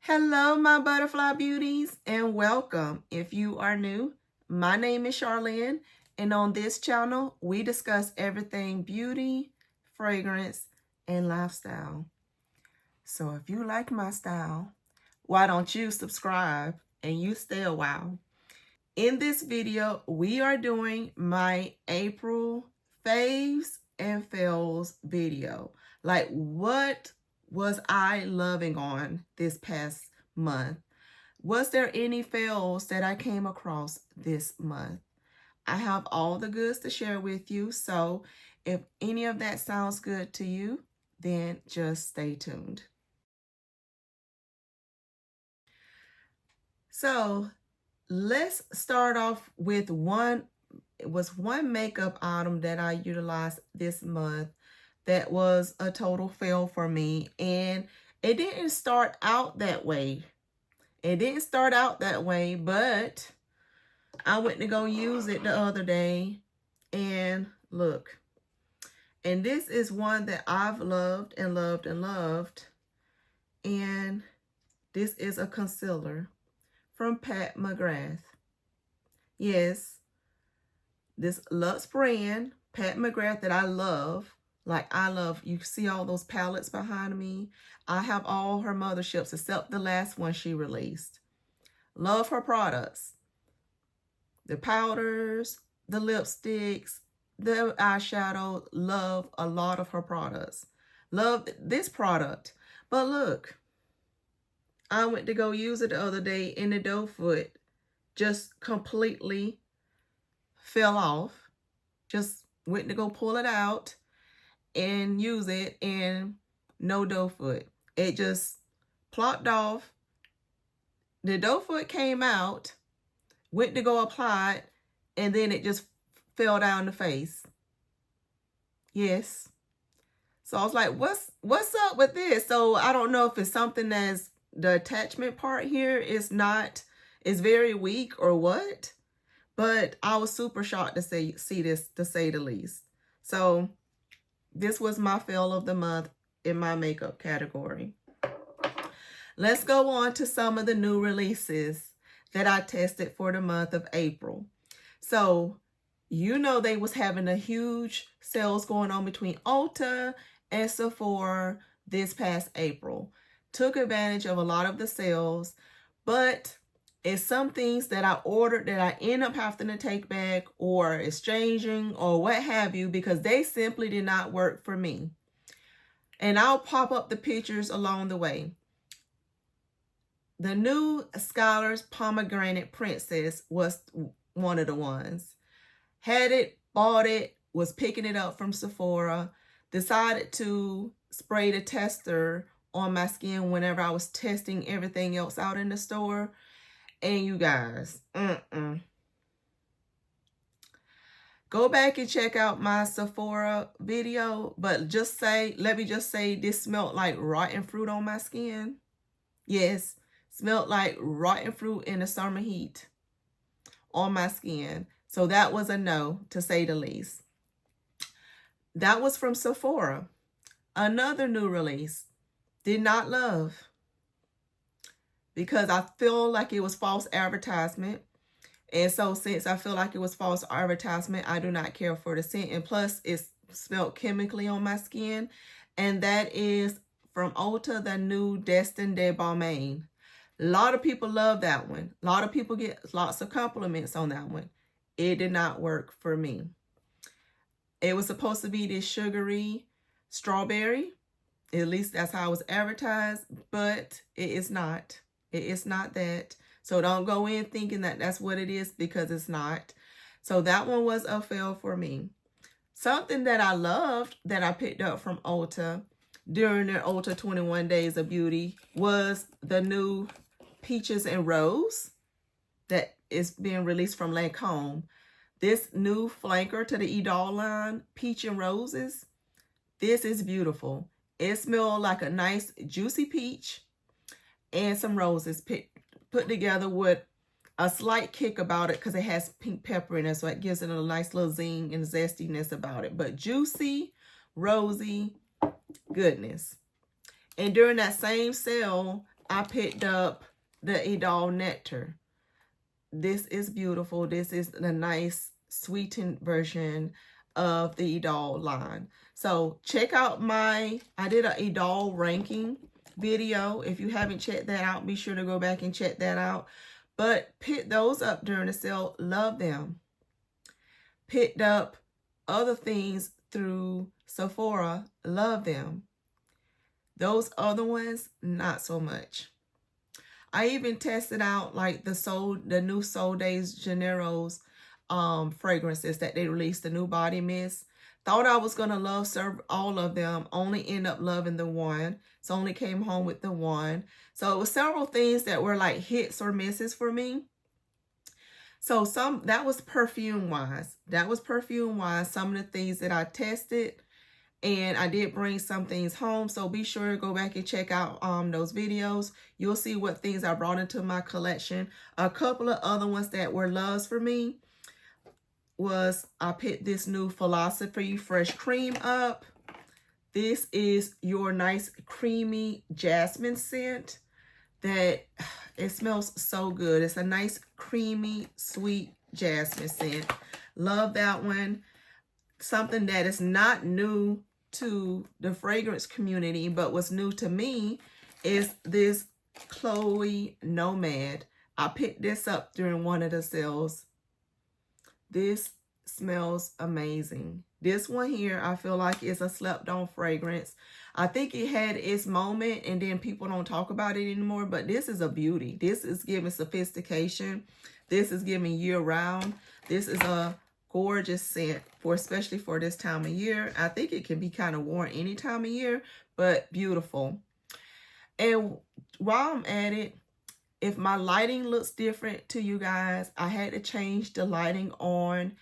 Hello, my butterfly beauties, and welcome. If you are new, my name is Charlen, and on this channel, we discuss everything beauty, fragrance, and lifestyle. So if you like my style, why don't you subscribe and you stay a while? In this video, we are doing my April faves and fails video. Like, what was I loving on this past month? Was there any fails that I came across this month? I have all the goods to share with you, so if any of that sounds good to you, then just stay tuned. So let's start off with one makeup item that I utilized this month that was a total fail for me, and it didn't start out that way. But I went to go use it the other day, and look. And this is one that I've loved and loved and loved, and this is a concealer from Pat McGrath. Yes, this Luxe brand, Pat McGrath, that I love. Like, I love, you see all those palettes behind me? I have all her motherships except the last one she released. Love her products. The powders, the lipsticks, the eyeshadow. Love a lot of her products. Love this product. But look, I went to go use it the other day, and the doe foot just completely fell off. Just went to go pull it out and use it, and no doe foot. It just plopped off. The doe foot came out, went to go apply it, and then it just fell down the face. Yes. So I was like, what's up with this? So I don't know if it's something that's the attachment part here is very weak or what, but I was super shocked to see this, to say the least. So this was my fail of the month in my makeup category. Let's go on to some of the new releases that I tested for the month of April. So, you know, they was having a huge sales going on between Ulta and Sephora this past April. Took advantage of a lot of the sales, but it's some things that I ordered that I end up having to take back or exchanging or what have you, because they simply did not work for me. And I'll pop up the pictures along the way. The new Scholar's Pomegranate Princess was one of the ones. Had it, bought it, was picking it up from Sephora, decided to spray the tester on my skin whenever I was testing everything else out in the store. And you guys, go back and check out my Sephora video, but let me just say this smelled like rotten fruit on my skin. Yes, smelled like rotten fruit in the summer heat on my skin. So that was a no, to say the least. That was from Sephora. Another new release, did not love, because I feel like it was false advertisement. And so since I feel like it was false advertisement, I do not care for the scent. And plus, it's smelled chemically on my skin. And that is from Ulta, the new Destined de Balmain. A lot of people love that one. A lot of people get lots of compliments on that one. It did not work for me. It was supposed to be this sugary strawberry. At least that's how it was advertised. But it is not. It is not that. So don't go in thinking that that's what it is, because it's not. So that one was a fail for me. Something that I loved that I picked up from Ulta during their Ulta 21 Days of Beauty was the new Peaches and Rose that is being released from Lancome. This new flanker to the Idol line, Peach and Roses. This is beautiful. It smells like a nice juicy peach and some roses put together with a slight kick about it, because it has pink pepper in it, so it gives it a nice little zing and zestiness about it. But juicy, rosy, goodness. And during that same sale, I picked up the Idol Nectar. This is beautiful. This is the nice sweetened version of the Idol line. So check out I did an Idol ranking video. If you haven't checked that out, be sure to go back and check that out. But pick those up during the sale. Love them. Picked up other things through Sephora. Love them. Those other ones, not so much. I even tested out like the new Sol de Janeiro's fragrances that they released, the new body mist. Thought I was gonna serve all of them, only end up loving the one. So only came home with the one. So it was several things that were like hits or misses for me. So that was perfume wise. Some of the things that I tested, and I did bring some things home. So be sure to go back and check out those videos. You'll see what things I brought into my collection. A couple of other ones that were loves for me was I picked this new Philosophy Fresh Cream up. This is your nice creamy jasmine scent that it smells so good. It's a nice creamy sweet jasmine scent. Love that one. Something that is not new to the fragrance community but was new to me is this Chloe Nomad. I picked this up during one of the sales. This smells amazing. This one here, I feel like is a slept-on fragrance. I think it had its moment and then people don't talk about it anymore, but this is a beauty. This is giving sophistication. This is giving year-round. This is a gorgeous scent, especially for this time of year. I think it can be kind of worn any time of year, but beautiful. And while I'm at it, if my lighting looks different to you guys, I had to change the lighting on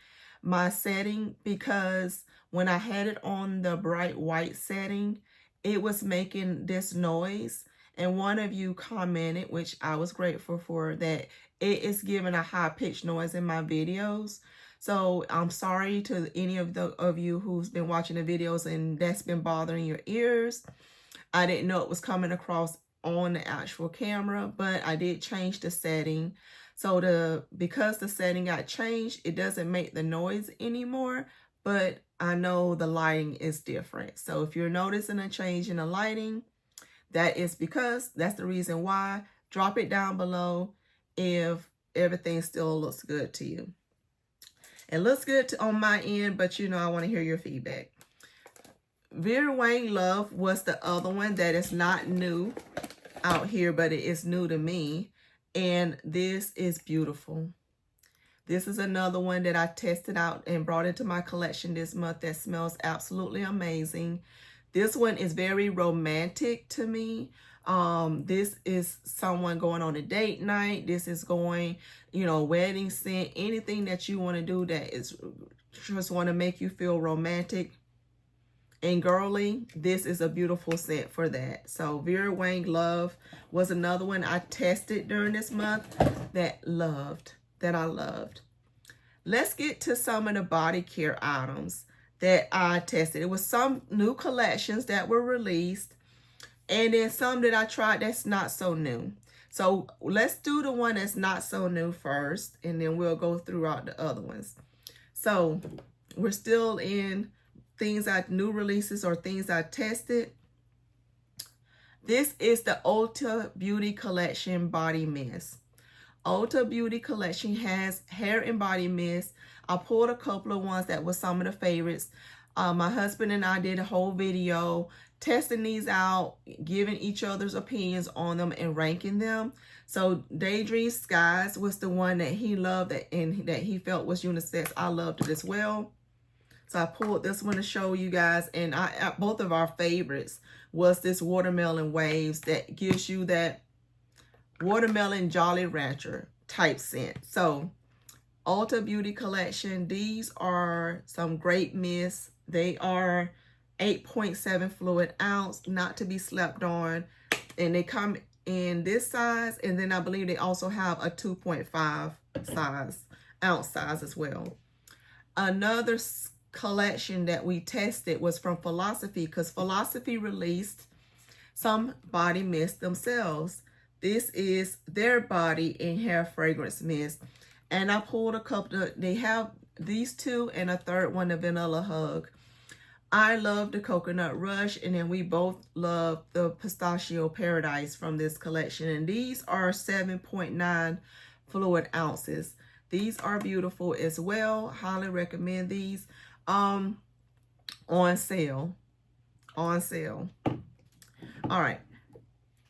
my setting because when I had it on the bright white setting, it was making this noise. And one of you commented, which I was grateful for, that it is giving a high-pitched noise in my videos. So I'm sorry to any of you who's been watching the videos and that's been bothering your ears. I didn't know it was coming across on the actual camera, but I did change the setting. So because the setting got changed, it doesn't make the noise anymore, but I know the lighting is different. So if you're noticing a change in the lighting, that's the reason why. Drop it down below if everything still looks good to you. It looks good on my end, but you know I want to hear your feedback. Vera Wang Love was the other one that is not new out here, but it is new to me. And this is beautiful. This is another one that I tested out and brought into my collection this month that smells absolutely amazing. This one is very romantic to me. This is someone going on a date night. This is going, wedding scent, anything that you want to do that is just want to make you feel romantic and girly. This is a beautiful scent for that. So Vera Wang Love was another one I tested during this month that I loved. Let's get to some of the body care items that I tested. It was some new collections that were released and then some that I tried that's not so new. So let's do the one that's not so new first, and then we'll go throughout the other ones. So we're still in new releases or things I tested. This is the Ulta Beauty Collection Body Mist. Ulta Beauty Collection has hair and body mist. I pulled a couple of ones that were some of the favorites. My husband and I did a whole video testing these out, giving each other's opinions on them and ranking them. So Daydream Skies was the one that he loved and that he felt was unisex. I loved it as well. So I pulled this one to show you guys, and both of our favorites was this Watermelon Waves that gives you that watermelon Jolly Rancher type scent. So Ulta Beauty Collection, these are some great mists. They are 8.7 fluid ounce, not to be slept on, and they come in this size, and then I believe they also have a 2.5 ounce size as well. Another collection that we tested was from Philosophy, because Philosophy released some body mist themselves. This is their body and hair fragrance mist. And I pulled a couple of, they have these two and a third one, the Vanilla Hug. I love the Coconut Rush, and then we both love the Pistachio Paradise from this collection. And these are 7.9 fluid ounces. These are beautiful as well. Highly recommend these. On sale. On sale. All right.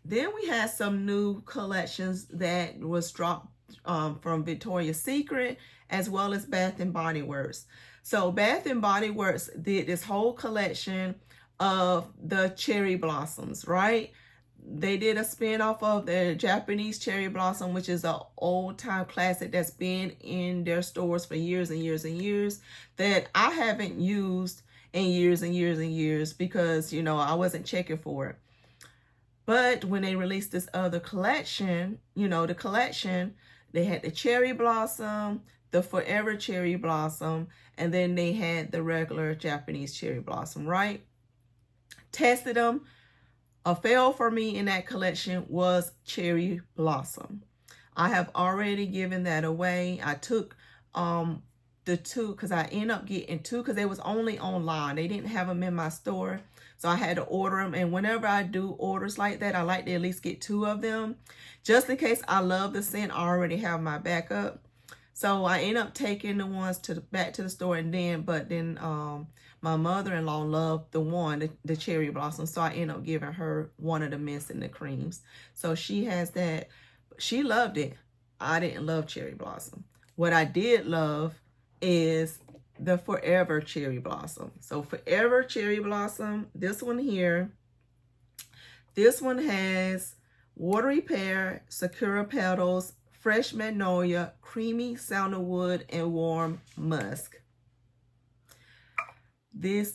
Then we had some new collections that was dropped from Victoria's Secret as well as Bath and Body Works. So Bath and Body Works did this whole collection of the cherry blossoms, right? They did a spin-off of their Japanese cherry blossom, which is an old-time classic that's been in their stores for years and years and years, that I haven't used in years and years and years because, you know, I wasn't checking for it. But when they released this other collection, you know, the collection, they had the cherry blossom, the Forever cherry blossom, and then they had the regular Japanese cherry blossom, right? Tested them. A fail for me in that collection was cherry blossom. I have already given that away. I took the two because I ended up getting two because they was only online. They didn't have them in my store. So I had to order them. And whenever I do orders like that, I like to at least get two of them. Just in case I love the scent, I already have my backup. So I end up taking the ones back to the store, and then my mother-in-law loved the cherry blossom, so I end up giving her one of the mints and the creams. So she has that. She loved it. I didn't love cherry blossom. What I did love is the Forever cherry blossom. So Forever cherry blossom, this one here. This one has watery pear, sakura petals, fresh magnolia, creamy sandalwood, and warm musk. This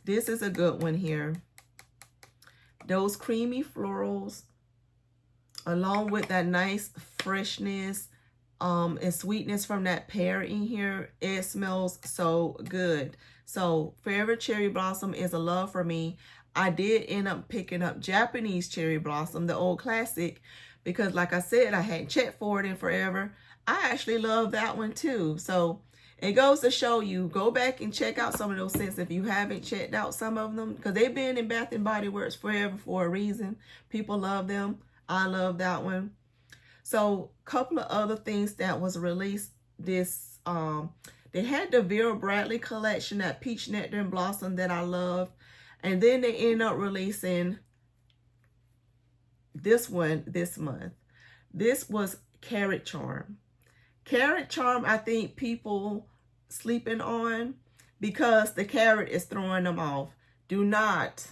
is a good one here. Those creamy florals, along with that nice freshness and sweetness from that pear in here, it smells so good. So Forever cherry blossom is a love for me. I did end up picking up Japanese cherry blossom, the old classic, because like I said, I hadn't checked for it in forever. I actually love that one too. So it goes to show you, go back and check out some of those scents if you haven't checked out some of them, because they've been in Bath and Body Works forever for a reason. People love them. I love that one. So a couple of other things that was released this, they had the Vera Bradley collection, that Peach Nectar and Blossom that I love. And then they end up releasing this one this month. This was Carrot Charm. Carrot Charm, I think people sleeping on because the carrot is throwing them off. Do not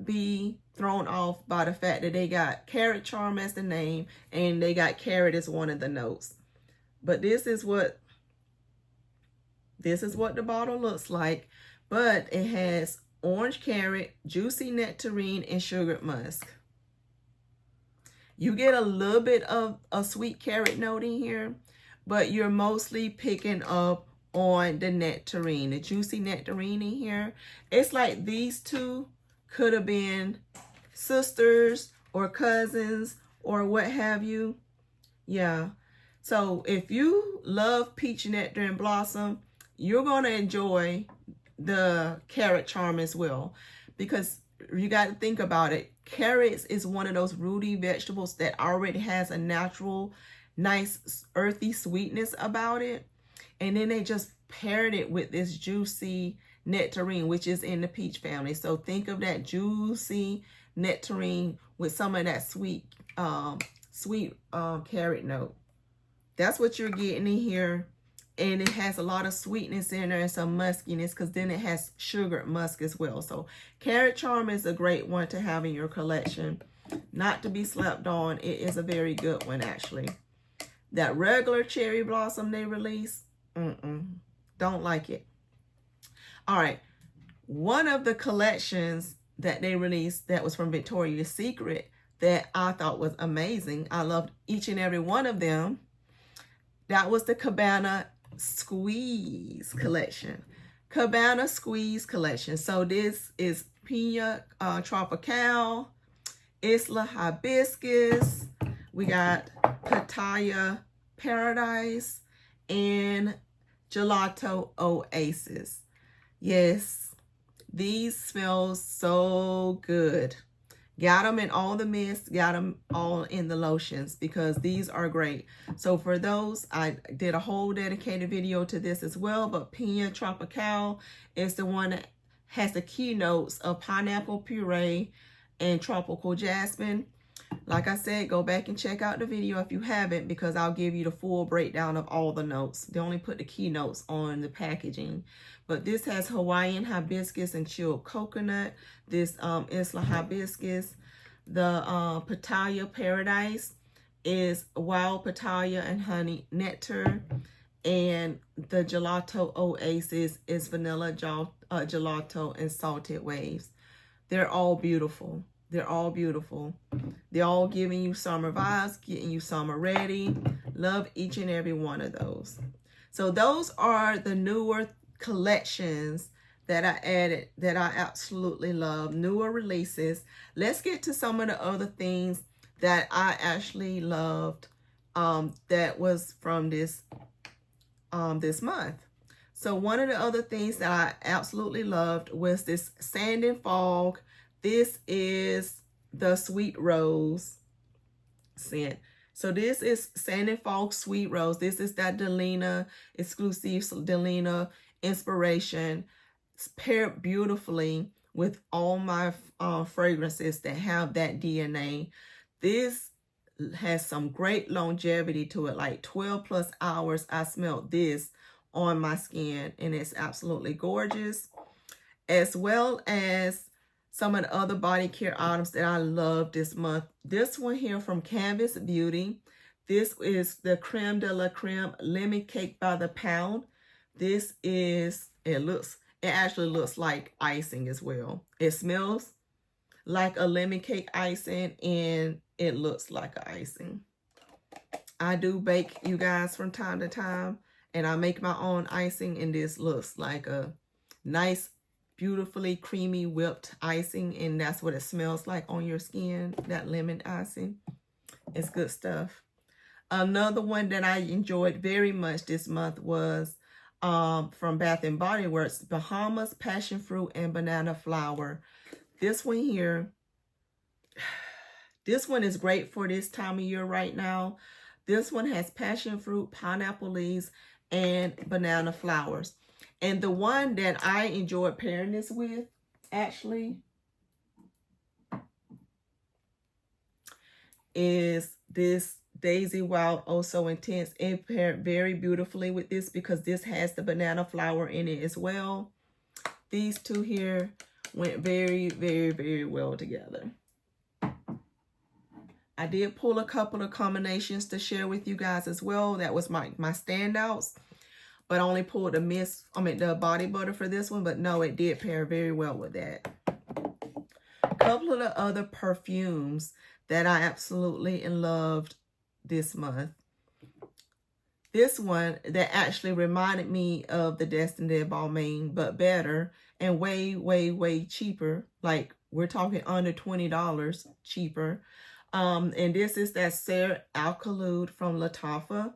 be thrown off by the fact that they got Carrot Charm as the name and they got carrot as one of the notes. But this is what the bottle looks like. But it has orange carrot, juicy nectarine, and sugared musk. You get a little bit of a sweet carrot note in here, but you're mostly picking up on the nectarine, the juicy nectarine in here. It's like these two could have been sisters or cousins or what have you. Yeah. So if you love Peach Nectar and Blossom, you're going to enjoy the Carrot Charm as well, because you got to think about it. Carrots is one of those rooty vegetables that already has a natural, nice, earthy sweetness about it. And then they just paired it with this juicy nectarine, which is in the peach family. So think of that juicy nectarine with some of that sweet carrot note. That's what you're getting in here. And it has a lot of sweetness in there and some muskiness, because then it has sugared musk as well. So Carrot Charm is a great one to have in your collection. Not to be slept on. It is a very good one, actually. That regular cherry blossom they release, don't like it. All right. One of the collections that they released that was from Victoria's Secret that I thought was amazing. I loved each and every one of them. That was the Cabana Squeeze collection. Cabana Squeeze collection. So this is Pina Tropical, Isla Hibiscus. We got Pattaya Paradise and Gelato Oasis. Yes, these smell so good. Got them in all the mists, got them all in the lotions because these are great. So for those, I did a whole dedicated video to this as well, but Pina Tropical is the one that has the keynotes of pineapple puree and tropical jasmine. Like I said, go back and check out the video if you haven't, because I'll give you the full breakdown of all the notes. They only put the keynotes on the packaging. But this has Hawaiian hibiscus and chilled coconut. This Isla hibiscus. The Pattaya Paradise is wild Pattaya and honey nectar. And the Gelato Oasis is vanilla gelato and salted waves. They're all beautiful. They're all beautiful. They're all giving you summer vibes, getting you summer ready. Love each and every one of those. So those are the newer collections that I added that I absolutely love. Newer releases. Let's get to some of the other things that I actually loved that was from this month. So one of the other things that I absolutely loved was this Sand and Fog. This is the Sweet Rose scent. So this is Sand and Fog Sweet Rose. This is that Delina, exclusive Delina inspiration. It's paired beautifully with all my fragrances that have that DNA. This has some great longevity to it, like 12 plus hours. I smelled this on my skin and it's absolutely gorgeous, as well as some of the other body care items that I love this month. This one here from Canvas Beauty. This is the Creme de la Creme Lemon Cake by the Pound. This is, it actually looks like icing as well. It smells like a lemon cake icing and it looks like an icing. I do bake, you guys, from time to time, and I make my own icing, and this looks like a nice, beautifully creamy whipped icing, and that's what it smells like on your skin, that lemon icing. It's good stuff. Another one that I enjoyed very much this month was from Bath & Body Works, Bahamas Passion Fruit and Banana Flower. This one here, this one is great for this time of year right now. This one has passion fruit, pineapple leaves, and banana flowers. And the one that I enjoyed pairing this with, actually, is this Daisy Wild Oh So Intense. It paired very beautifully with this because this has the banana flower in it as well. These two here went very, very, very well together. I did pull a couple of combinations to share with you guys as well. That was my standouts. But I only pulled the body butter for this one. But no, it did pair very well with that. A couple of the other perfumes that I absolutely loved this month. This one that actually reminded me of the Destined de Balmain, but better and way, way, way cheaper. Like, we're talking under $20 cheaper. And this is that Ser Alcalud from Lattafa.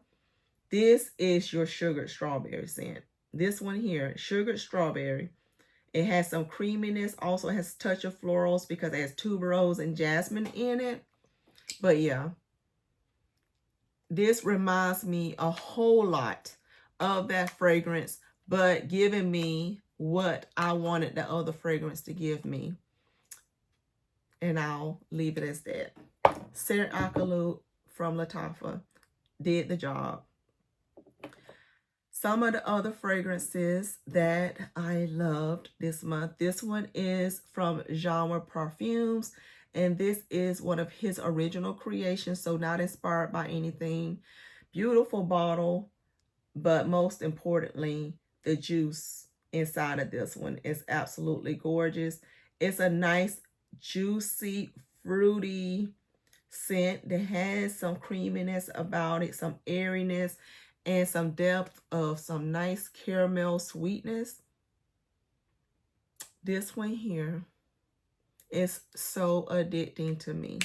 This is your sugared strawberry scent. This one here, sugared strawberry. It has some creaminess, also has a touch of florals because it has tuberose and jasmine in it. But yeah, this reminds me a whole lot of that fragrance, but giving me what I wanted the other fragrance to give me. And I'll leave it as that. Ser Alcalud from Lattafa did the job. Some of the other fragrances that I loved this month. This one is from Genre Perfumes, and this is one of his original creations, so not inspired by anything. Beautiful bottle, but most importantly, the juice inside of this one is absolutely gorgeous. It's a nice, juicy, fruity scent that has some creaminess about it, some airiness, and some depth of some nice caramel sweetness. This one here, It's so addicting to me.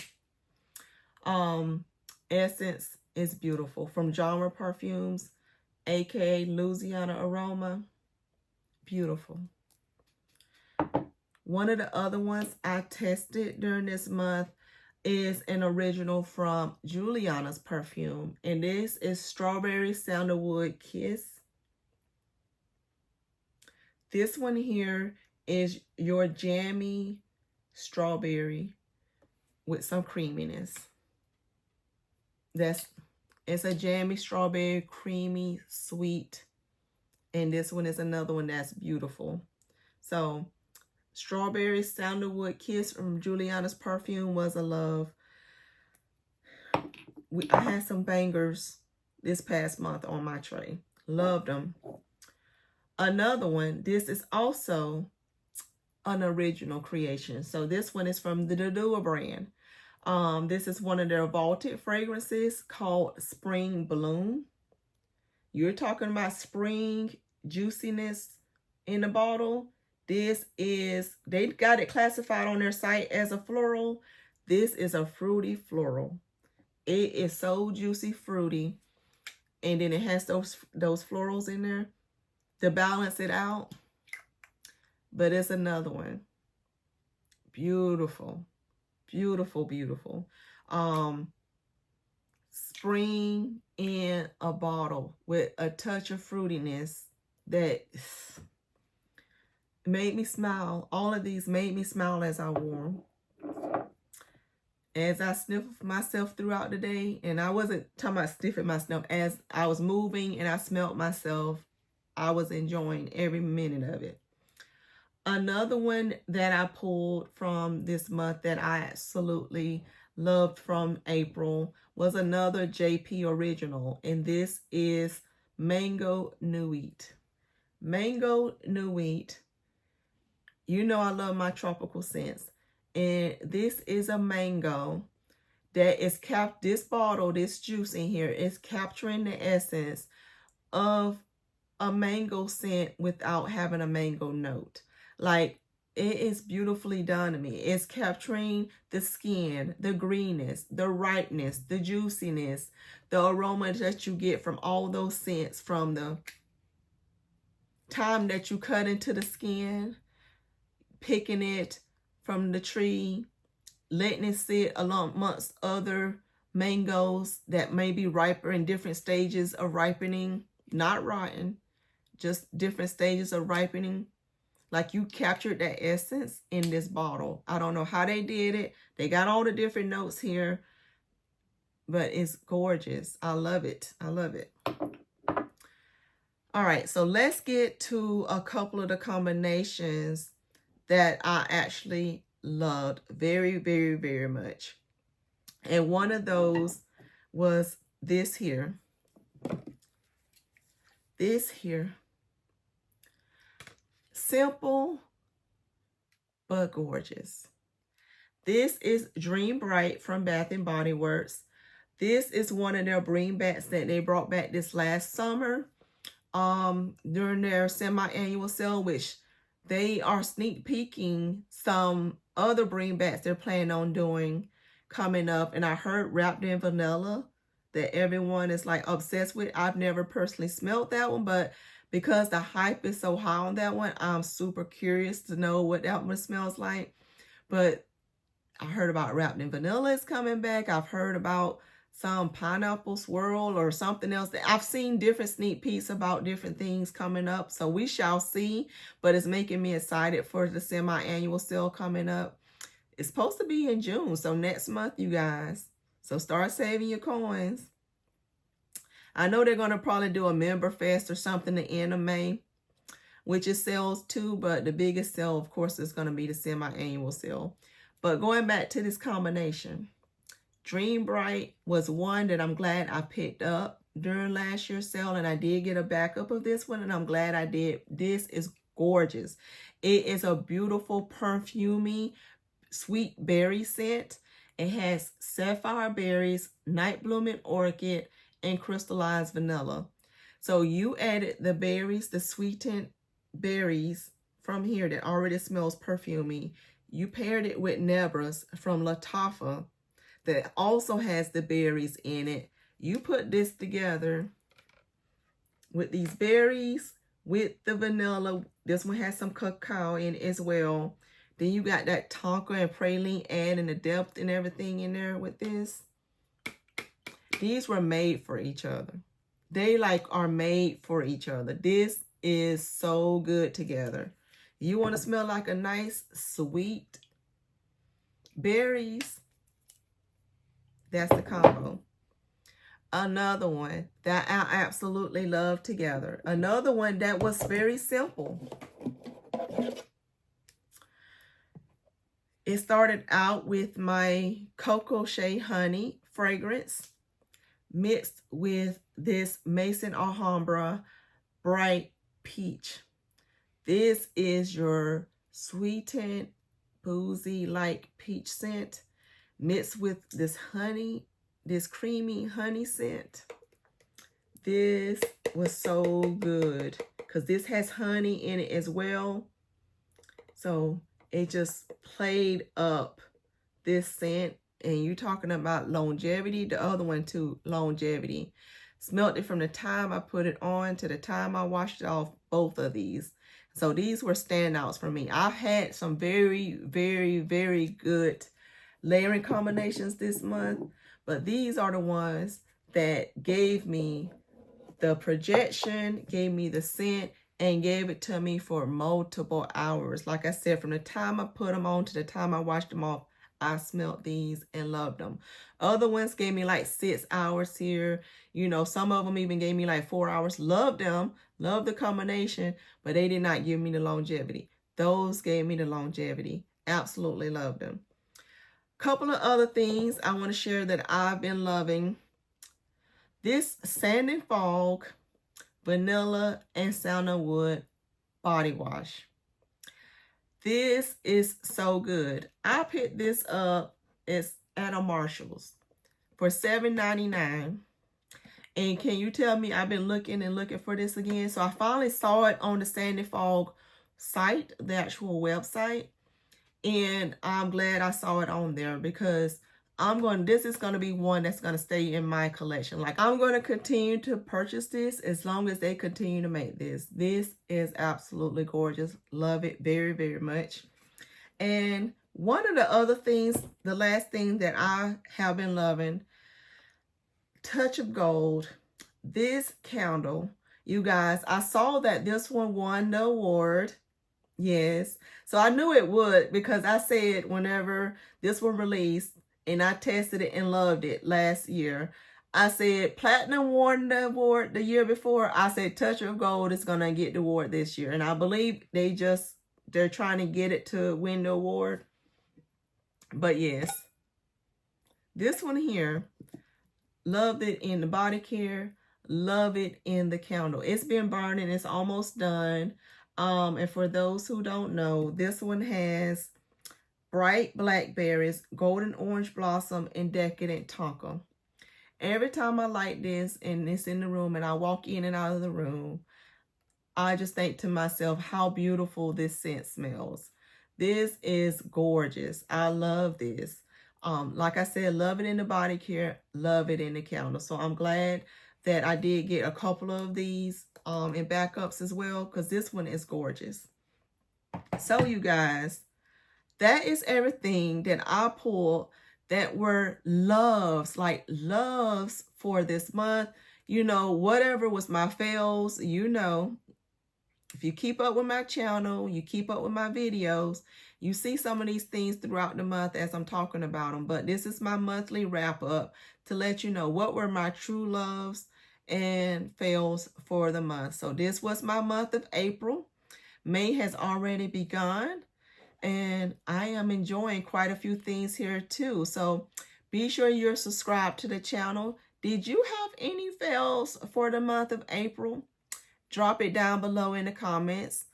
Essence is beautiful from Genre Perfumes, aka Louisiana Aroma. Beautiful. One of the other ones I tested during this month is an original from Juliana's Perfume, and this is Strawberry Sandalwood Kiss. This one here is your jammy strawberry with some creaminess. It's a jammy strawberry, creamy, sweet, and this one is another one that's beautiful. So Strawberry Sandalwood Kiss from Juliana's Perfume was a love. I had some bangers this past month on my tray. Loved them. Another one, this is also an original creation. So this one is from the Dua brand. This is one of their vaulted fragrances called Spring Bloom. You're talking about spring juiciness in the bottle. This is, they got it classified on their site as a floral. This is a fruity floral. It is so juicy, fruity. And then it has those florals in there to balance it out. But it's another one. Beautiful. Beautiful, beautiful. Spring in a bottle with a touch of fruitiness that made me smile. All of these made me smile as I wore them. As I sniffed myself throughout the day, and I wasn't talking about sniffing myself, as I was moving and I smelled myself, I was enjoying every minute of it. Another one that I pulled from this month that I absolutely loved from April was another JP original, and this is Mango Nuit. Mango Nuit. You know I love my tropical scents. And this is a mango that is this bottle, this juice in here is capturing the essence of a mango scent without having a mango note. Like, it is beautifully done to me. It's capturing the skin, the greenness, the ripeness, the juiciness, the aroma that you get from all those scents from the time that you cut into the skin, picking it from the tree, letting it sit amongst other mangoes that may be riper in different stages of ripening, not rotten, just different stages of ripening. Like, you captured that essence in this bottle. I don't know how they did it. They got all the different notes here, but it's gorgeous. I love it. I love it. All right, so let's get to a couple of the combinations that I actually loved very, very, very much. And one of those was this here. This here. Simple, but gorgeous. This is Dream Bright from Bath & Body Works. This is one of their bringbacks that they brought back this last summer during their semi-annual sale, which they are sneak peeking some other bringbacks they're planning on doing coming up. And I heard Wrapped in Vanilla that everyone is like obsessed with. I've never personally smelled that one, but because the hype is so high on that one, I'm super curious to know what that one smells like. But I heard about Wrapped in Vanilla is coming back. I've heard about some pineapple swirl or something else. I've seen different sneak peeks about different things coming up. So we shall see. But it's making me excited for the semi-annual sale coming up. It's supposed to be in June. So next month, you guys. So start saving your coins. I know they're going to probably do a member fest or something the end of May, which is sales too. But the biggest sale, of course, is going to be the semi-annual sale. But going back to this combination, Dream Bright was one that I'm glad I picked up during last year's sale. And I did get a backup of this one, and I'm glad I did. This is gorgeous. It is a beautiful, perfumey, sweet berry scent. It has sapphire berries, night blooming orchid, and crystallized vanilla. So you added the berries, the sweetened berries from here that already smells perfumey. you paired it with Nebras from Lattafa that also has the berries in it. You put this together with these berries, with the vanilla. This one has some cacao in it as well. Then you got that tonka and praline adding the depth and everything in there with this. These were made for each other. They like are made for each other. This is so good together. You want to smell like a nice sweet berries? That's the combo. Another one that I absolutely love together. Another one that was very simple. It started out with my Cocoa Shea Honey fragrance mixed with this Maison Alhambra Bright Peach. This is your sweetened, boozy-like peach scent mixed with this honey, this creamy honey scent. This was so good because this has honey in it as well. So it just played up this scent. And you're talking about longevity. The other one too, longevity. Smelled it from the time I put it on to the time I washed it off, both of these. So these were standouts for me. I've had some very, very, very good layering combinations this month. But these are the ones that gave me the projection, gave me the scent, and gave it to me for multiple hours. Like I said, from the time I put them on to the time I washed them off, I smelled these and loved them. Other ones gave me like 6 hours here. You know, some of them even gave me like 4 hours. Loved them. Loved the combination. But they did not give me the longevity. Those gave me the longevity. Absolutely loved them. Couple of other things I want to share that I've been loving. This Sand and Fog Vanilla and Sandalwood Body Wash. This is so good. I picked this up. It's at a Marshall's for $7.99. And can you tell me I've been looking and looking for this again? So I finally saw it on the Sand and Fog site, the actual website. And I'm glad I saw it on there because this is going to be one that's going to stay in my collection. Like, I'm going to continue to purchase this as long as they continue to make this. This is absolutely gorgeous. Love it very, very much. And one of the other things, the last thing that I have been loving, Touch of Gold. This candle, you guys, I saw that this one won the award. Yes. So I knew it would because I said whenever this one released, and I tested it and loved it last year. I said Platinum won the award the year before. I said Touch of Gold is going to get the award this year. And I believe they're trying to get it to win the award. But yes, this one here, loved it in the body care. Love it in the candle. It's been burning. It's almost done. And for those who don't know, this one has bright blackberries, golden orange blossom, and decadent tonka. Every time I light this and it's in the room and I walk in and out of the room, I just think to myself how beautiful this scent smells. This is gorgeous. I love this. Like I said, love it in the body care, love it in the candle. So I'm glad that I did get a couple of these in backups as well because this one is gorgeous. So you guys, that is everything that I pulled that were loves, like loves for this month. You know, whatever was my fails, you know, if you keep up with my channel, you keep up with my videos, you see some of these things throughout the month as I'm talking about them. But this is my monthly wrap up to let you know what were my true loves and fails for the month. So this was my month of April. May has already begun. And I am enjoying quite a few things here too. So be sure you're subscribed to the channel. Did you have any fails for the month of April? Drop it down below in the comments.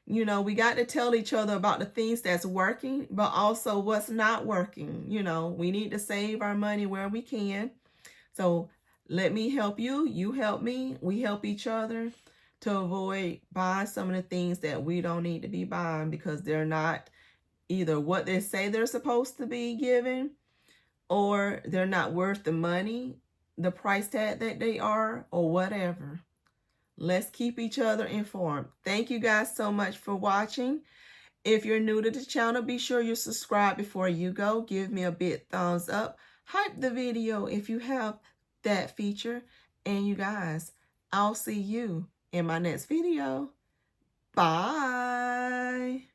You know, we got to tell each other about the things that's working, but also what's not working. You know, we need to save our money where we can. So let me help you. You help me. We help each other to avoid buying some of the things that we don't need to be buying because they're not either what they say they're supposed to be giving, or they're not worth the money, the price tag that they are, or whatever. Let's keep each other informed. Thank you guys so much for watching. If you're new to the channel, be sure you subscribe before you go. Give me a big thumbs up. Hype the video if you have that feature. And you guys, I'll see you in my next video. Bye.